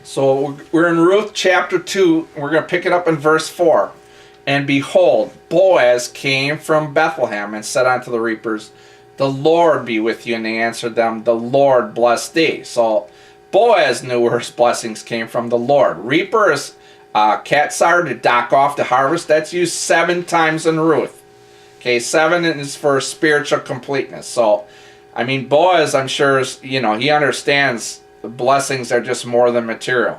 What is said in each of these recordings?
So we're in Ruth chapter 2. We're going to pick it up in verse 4. And behold, Boaz came from Bethlehem and said unto the reapers, the Lord be with you. And they answered them, the Lord bless thee. So Boaz knew where his blessings came from, the Lord. Reaper is katsar, to dock off the harvest. That's used 7 times in Ruth. Okay, 7 is for spiritual completeness. So, I mean, Boaz, I'm sure, he understands the blessings are just more than material.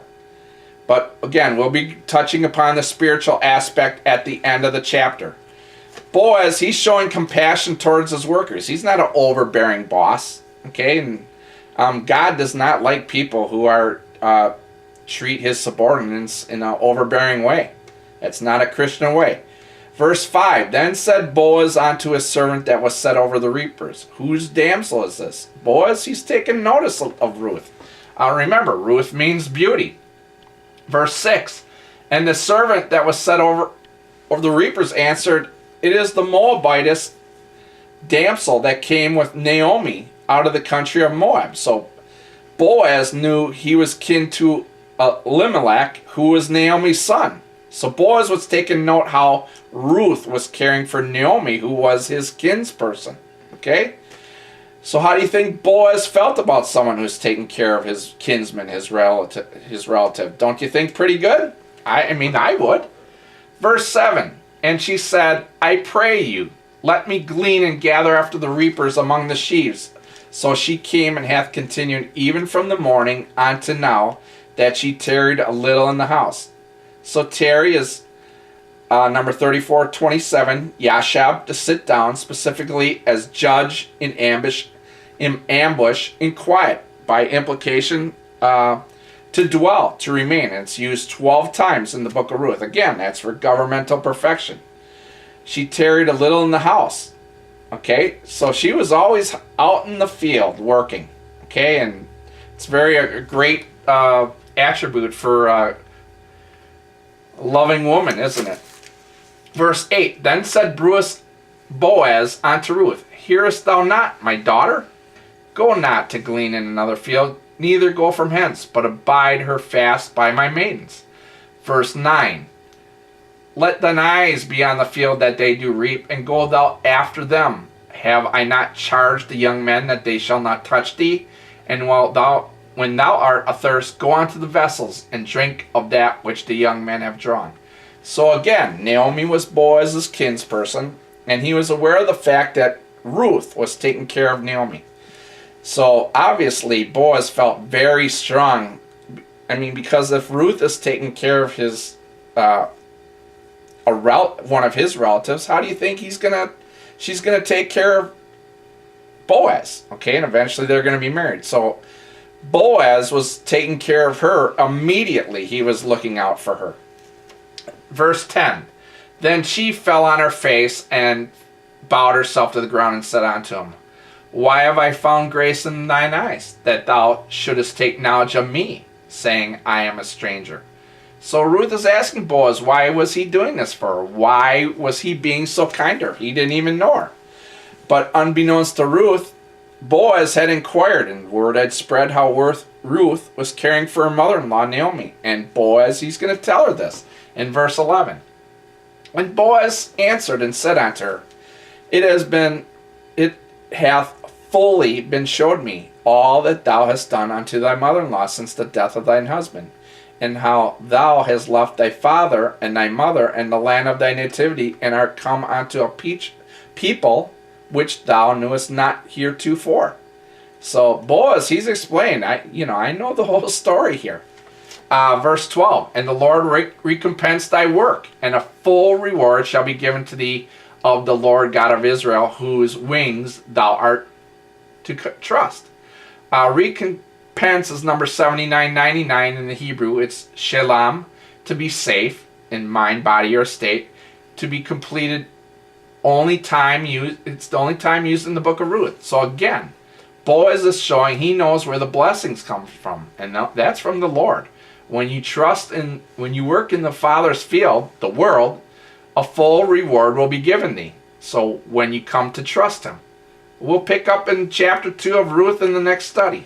But again, we'll be touching upon the spiritual aspect at the end of the chapter. Boaz, he's showing compassion towards his workers. He's not an overbearing boss. Okay, and God does not like people who are treat his subordinates in an overbearing way. That's not a Christian way. Verse 5, then said Boaz unto his servant that was set over the reapers, whose damsel is this? Boaz, he's taken notice of Ruth. Remember, Ruth means beauty. Verse 6, and the servant that was set over the reapers answered, it is the Moabitess damsel that came with Naomi out of the country of Moab. So Boaz knew he was kin to Elimelech, who was Naomi's son. So Boaz was taking note how Ruth was caring for Naomi, who was his kinsperson. Okay? So how do you think Boaz felt about someone who's taking care of his kinsman, his relative? Don't you think pretty good? I mean, I would. Verse 7, and she said, I pray you, let me glean and gather after the reapers among the sheaves. So she came and hath continued even from the morning unto now, that she tarried a little in the house. So tarry is number 34:27, Yashab, to sit down, specifically as judge in ambush, in quiet, by implication to dwell, to remain. And it's used 12 times in the book of Ruth. Again, that's for governmental perfection. She tarried a little in the house. Okay, so she was always out in the field working. Okay, and it's a great attribute for a loving woman, isn't it? Verse 8, then said Boaz unto Ruth, hearest thou not, my daughter? Go not to glean in another field, neither go from hence, but abide her fast by my maidens. Verse 9, let thine eyes be on the field that they do reap, and go thou after them. Have I not charged the young men that they shall not touch thee? And when thou art athirst, go unto the vessels, and drink of that which the young men have drawn. So again, Naomi was Boaz's kinsperson, and he was aware of the fact that Ruth was taking care of Naomi. So obviously, Boaz felt very strong. I mean, because if Ruth is taking care of his one of his relatives, how do you think she's gonna take care of Boaz? Okay, and eventually they're gonna be married. So Boaz was taking care of her immediately. He was looking out for her. Verse 10, then she fell on her face and bowed herself to the ground and said unto him, why have I found grace in thine eyes, that thou shouldest take knowledge of me, saying, I am a stranger? So Ruth is asking Boaz, why was he doing this for her? Why was he being so kind to her? He didn't even know her. But unbeknownst to Ruth, Boaz had inquired, and word had spread how Ruth was caring for her mother-in-law, Naomi. And Boaz, he's going to tell her this in verse 11. And Boaz answered and said unto her, it hath fully been showed me all that thou hast done unto thy mother-in-law since the death of thine husband, and how thou hast left thy father and thy mother and the land of thy nativity, and art come unto a people which thou knewest not heretofore. So Boaz, he's explained, I know the whole story here. Verse 12, and the Lord recompense thy work, and a full reward shall be given to thee of the Lord God of Israel, whose wings thou art to trust. Recompense is number 7999 in the Hebrew. It's shelam, to be safe in mind, body, or state, to be completed. It's the only time used in the book of Ruth. So again, Boaz is showing he knows where the blessings come from, and that's from the Lord. When you work in the Father's field, the world, a full reward will be given thee. So when you come to trust him, we'll pick up in chapter 2 of Ruth in the next study.